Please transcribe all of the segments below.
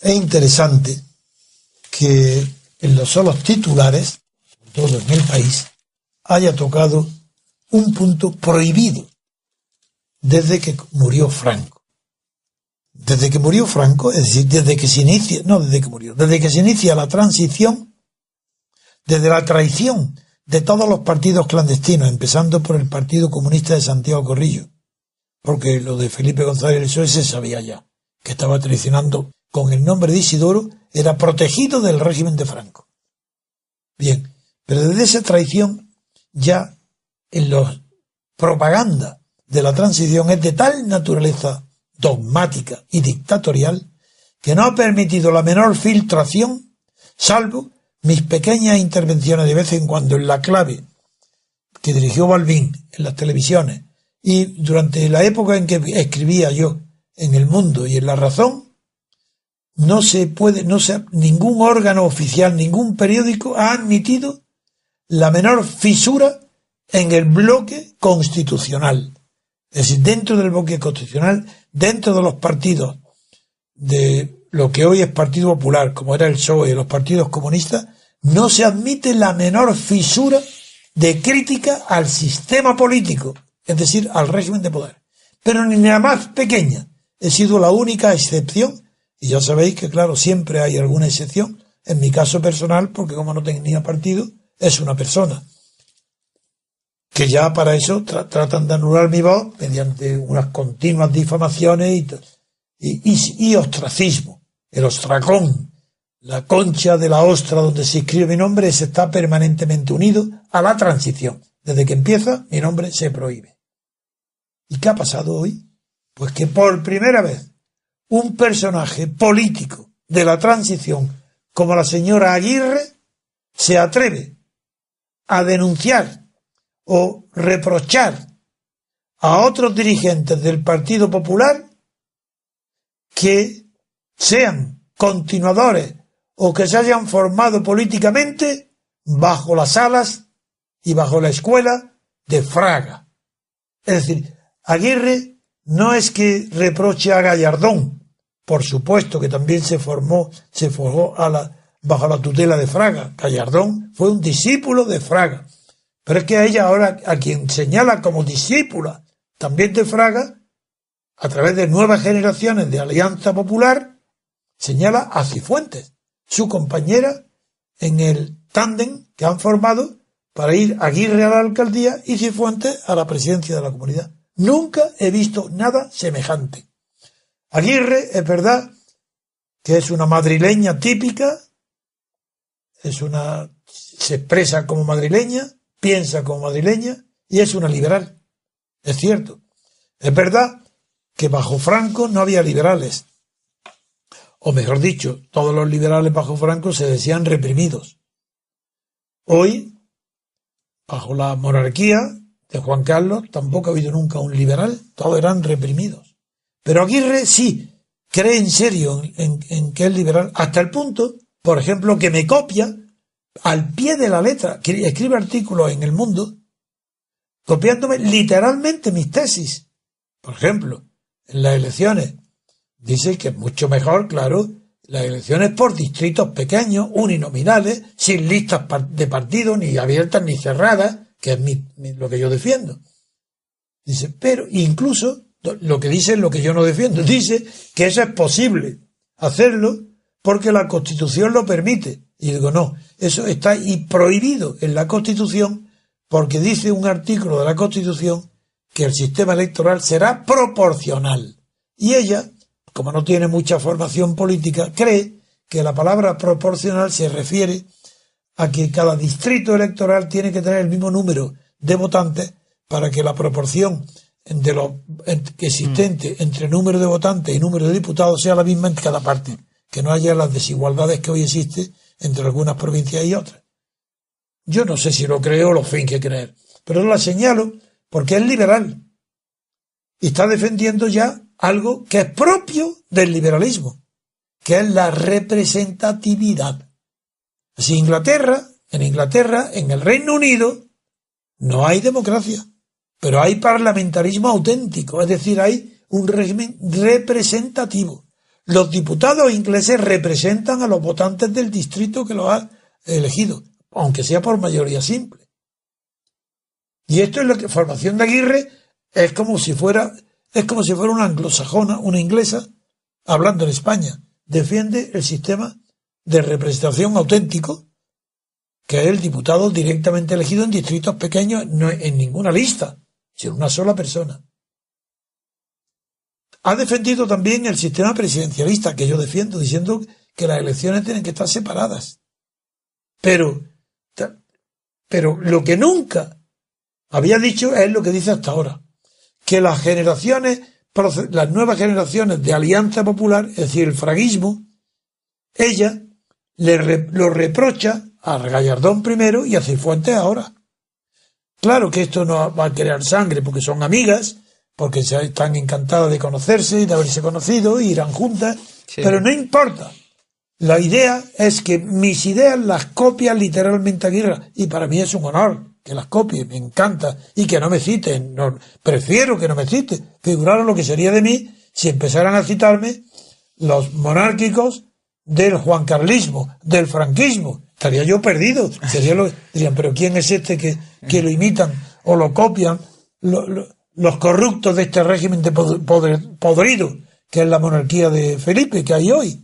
Es interesante que en los solos titulares, sobre todo en el país, haya tocado un punto prohibido desde que murió Franco. Desde que murió Franco, es decir, desde que se inicia la transición, desde la traición de todos los partidos clandestinos, empezando por el Partido Comunista de Santiago Corrillo, porque lo de Felipe González Lesoe se sabía ya, que estaba traicionando con el nombre de Isidoro, era protegido del régimen de Franco. Bien, pero desde esa traición ya en la propaganda de la transición es de tal naturaleza dogmática y dictatorial que no ha permitido la menor filtración, salvo mis pequeñas intervenciones de vez en cuando en la clave que dirigió Balbín en las televisiones y durante la época en que escribía yo en El Mundo y en La Razón. Ningún órgano oficial, ningún periódico ha admitido la menor fisura en el bloque constitucional. Es decir, dentro del bloque constitucional, dentro de los partidos de lo que hoy es Partido Popular, como era el PSOE y los partidos comunistas, no se admite la menor fisura de crítica al sistema político, es decir, al régimen de poder. Pero ni la más pequeña. He sido la única excepción. Y ya sabéis que, claro, siempre hay alguna excepción, en mi caso personal, porque como no tenía partido, es una persona. Que ya para eso tratan de anular mi voz mediante unas continuas difamaciones y ostracismo. El ostracón, la concha de la ostra donde se escribe mi nombre, se está permanentemente unido a la transición. Desde que empieza, mi nombre se prohíbe. ¿Y qué ha pasado hoy? Pues que por primera vez un personaje político de la transición como la señora Aguirre se atreve a denunciar o reprochar a otros dirigentes del Partido Popular que sean continuadores o que se hayan formado políticamente bajo las alas y bajo la escuela de Fraga. Es decir, Aguirre no es que reproche a Gallardón, por supuesto que también se forjó bajo la tutela de Fraga. Gallardón fue un discípulo de Fraga. Pero es que a ella ahora, a quien señala como discípula también de Fraga, a través de nuevas generaciones de Alianza Popular, señala a Cifuentes, su compañera en el tándem que han formado para ir Aguirre a la alcaldía y Cifuentes a la presidencia de la comunidad. Nunca he visto nada semejante. Aguirre, es verdad que es una madrileña típica, se expresa como madrileña, piensa como madrileña y es una liberal. Es cierto. Es verdad que bajo Franco no había liberales. O mejor dicho, todos los liberales bajo Franco se decían reprimidos. Hoy, bajo la monarquía de Juan Carlos, tampoco ha habido nunca un liberal, todos eran reprimidos. Pero Aguirre sí cree en serio en que es liberal, hasta el punto, por ejemplo, que me copia al pie de la letra, que escribe artículos en El Mundo, copiándome literalmente mis tesis. Por ejemplo, en las elecciones, dice que es mucho mejor, claro, las elecciones por distritos pequeños, uninominales, sin listas de partidos, ni abiertas ni cerradas, que es lo que yo defiendo. Dice, pero incluso lo que dice es lo que yo no defiendo. Dice que eso es posible hacerlo porque la Constitución lo permite. Y digo, no, eso está prohibido en la Constitución porque dice un artículo de la Constitución que el sistema electoral será proporcional. Y ella, como no tiene mucha formación política, cree que la palabra proporcional se refiere a que cada distrito electoral tiene que tener el mismo número de votantes para que la proporción de lo existente entre número de votantes y número de diputados sea la misma en cada parte, que no haya las desigualdades que hoy existen entre algunas provincias y otras. Yo no sé si lo creo o lo finge creer, pero la señalo porque es liberal y está defendiendo ya algo que es propio del liberalismo, que es la representatividad. Así en Inglaterra, en el Reino Unido, no hay democracia. Pero hay parlamentarismo auténtico, es decir, hay un régimen representativo. Los diputados ingleses representan a los votantes del distrito que los ha elegido, aunque sea por mayoría simple. Y esto es la formación de Aguirre, es como si fuera una anglosajona, una inglesa, hablando en España. Defiende el sistema de representación auténtico, que es el diputado directamente elegido en distritos pequeños, no en ninguna lista, sino una sola persona. Ha defendido también el sistema presidencialista que yo defiendo, diciendo que las elecciones tienen que estar separadas. Pero lo que nunca había dicho es lo que dice hasta ahora, que las nuevas generaciones de Alianza Popular, es decir, el fraguismo, ella lo reprocha a Gallardón primero y a Cifuentes ahora. Claro que esto no va a crear sangre porque son amigas, porque están encantadas de conocerse y de haberse conocido, y irán juntas, sí. Pero no importa. La idea es que mis ideas las copia literalmente Aguirre, y para mí es un honor que las copie, me encanta, y que no me citen, no, prefiero que no me citen, figuraron lo que sería de mí si empezaran a citarme los monárquicos del juancarlismo, del franquismo. Estaría yo perdido, dirían, pero ¿quién es este que lo imitan o lo copian los corruptos de este régimen de podrido, que es la monarquía de Felipe, que hay hoy?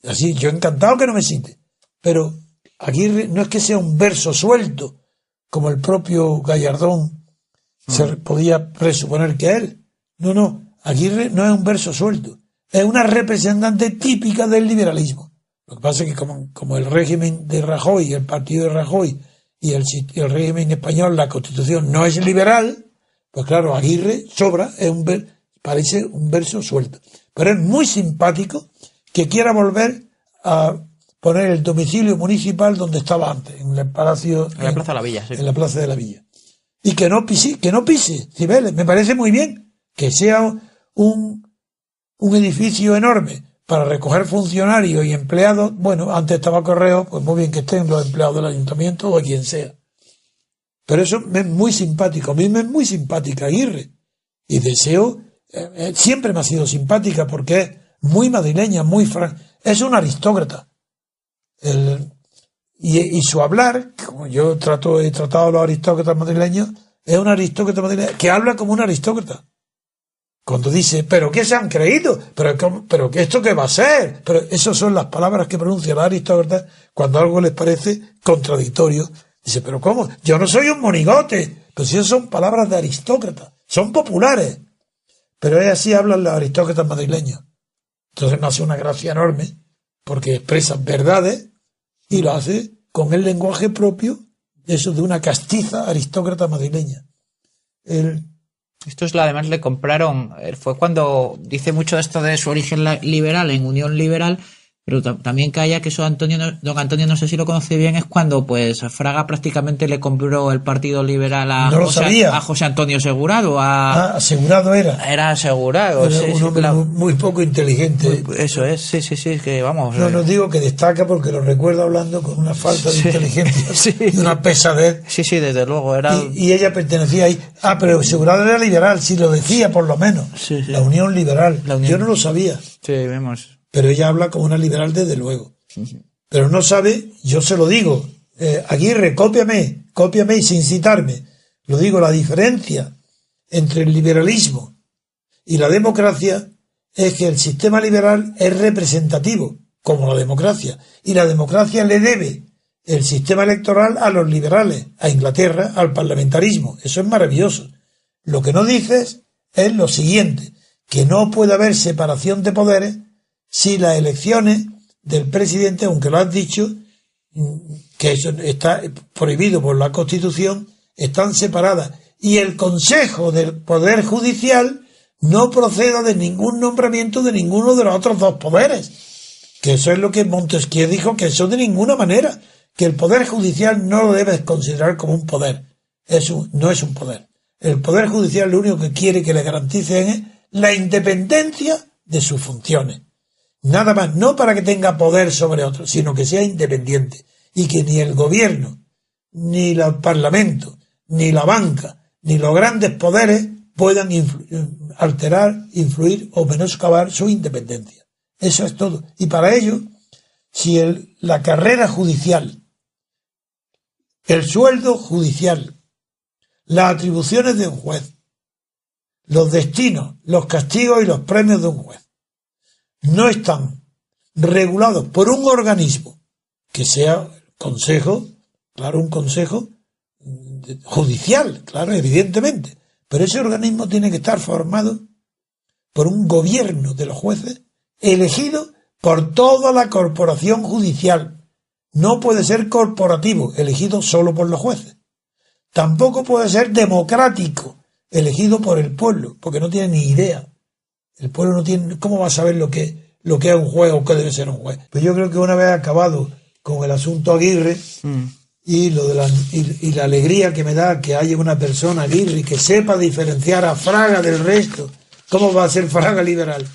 Así, yo encantado que no me cite, pero Aguirre no es que sea un verso suelto, como el propio Gallardón se podía presuponer que él. No, Aguirre no es un verso suelto, es una representante típica del liberalismo. Lo que pasa es que como el régimen de Rajoy, el partido de Rajoy y el régimen español, la Constitución no es liberal, pues claro, Aguirre sobra, parece un verso suelto. Pero es muy simpático que quiera volver a poner el domicilio municipal donde estaba antes, en el palacio, en la Plaza de la Villa, sí. En la Plaza de la Villa. Y que no pise Cibeles. Me parece muy bien que sea un edificio enorme para recoger funcionarios y empleados. Bueno, antes estaba Correo, pues muy bien que estén los empleados del ayuntamiento o quien sea. Pero eso me es muy simpático. A mí me es muy simpática Aguirre. Y deseo, siempre me ha sido simpática porque es muy madrileña, es un aristócrata. Y su hablar, como yo he tratado a los aristócratas madrileños, es un aristócrata madrileño que habla como un aristócrata. Cuando dice, ¿pero qué se han creído? ¿Pero qué esto qué va a ser? Pero esas son las palabras que pronuncian los aristócratas cuando algo les parece contradictorio. Dice, ¿pero cómo? Yo no soy un monigote. Pero si esas son palabras de aristócratas, son populares. Pero es así hablan los aristócratas madrileños. Entonces me hace una gracia enorme, porque expresan verdades y lo hace con el lenguaje propio, eso de una castiza aristócrata madrileña. Esto es además le compraron, fue cuando dice mucho esto de su origen liberal en Unión Liberal, pero también que haya que eso don Antonio, no sé si lo conoce bien, es cuando pues Fraga prácticamente le compró el Partido Liberal a José Antonio Segurado. Segurado era asegurado. Era un hombre muy poco inteligente. Eso es, sí, que vamos. No digo que destaca porque lo recuerdo hablando con una falta de inteligencia y una pesadez. Sí, desde luego. Y ella pertenecía ahí. Pero Segurado era liberal, si lo decía por lo menos. Sí. La Unión Liberal. Yo no lo sabía. Sí, vemos. Pero ella habla como una liberal desde luego. Pero no sabe, yo se lo digo, Aguirre, cópiame y sin citarme. Lo digo, la diferencia entre el liberalismo y la democracia es que el sistema liberal es representativo, como la democracia, y la democracia le debe el sistema electoral a los liberales, a Inglaterra, al parlamentarismo. Eso es maravilloso. Lo que no dices es lo siguiente, que no puede haber separación de poderes si las elecciones del presidente, aunque lo has dicho, que eso está prohibido por la Constitución, están separadas. Y el Consejo del Poder Judicial no proceda de ningún nombramiento de ninguno de los otros dos poderes. Que eso es lo que Montesquieu dijo, que eso de ninguna manera, que el Poder Judicial no lo debes considerar como un poder. No es un poder. El Poder Judicial lo único que quiere que le garanticen es la independencia de sus funciones. Nada más, no para que tenga poder sobre otros, sino que sea independiente y que ni el gobierno, ni el parlamento, ni la banca, ni los grandes poderes puedan alterar, influir o menoscabar su independencia. Eso es todo. Y para ello, si la carrera judicial, el sueldo judicial, las atribuciones de un juez, los destinos, los castigos y los premios de un juez no están regulados por un organismo que sea consejo, claro, un consejo judicial, claro, evidentemente, pero ese organismo tiene que estar formado por un gobierno de los jueces elegido por toda la corporación judicial. No puede ser corporativo, elegido solo por los jueces. Tampoco puede ser democrático, elegido por el pueblo, porque no tiene ni idea. El pueblo no tiene, ¿cómo va a saber lo que es un juez o qué debe ser un juez? Pues yo creo que una vez acabado con el asunto Aguirre y la alegría que me da que haya una persona Aguirre que sepa diferenciar a Fraga del resto, ¿cómo va a ser Fraga liberal?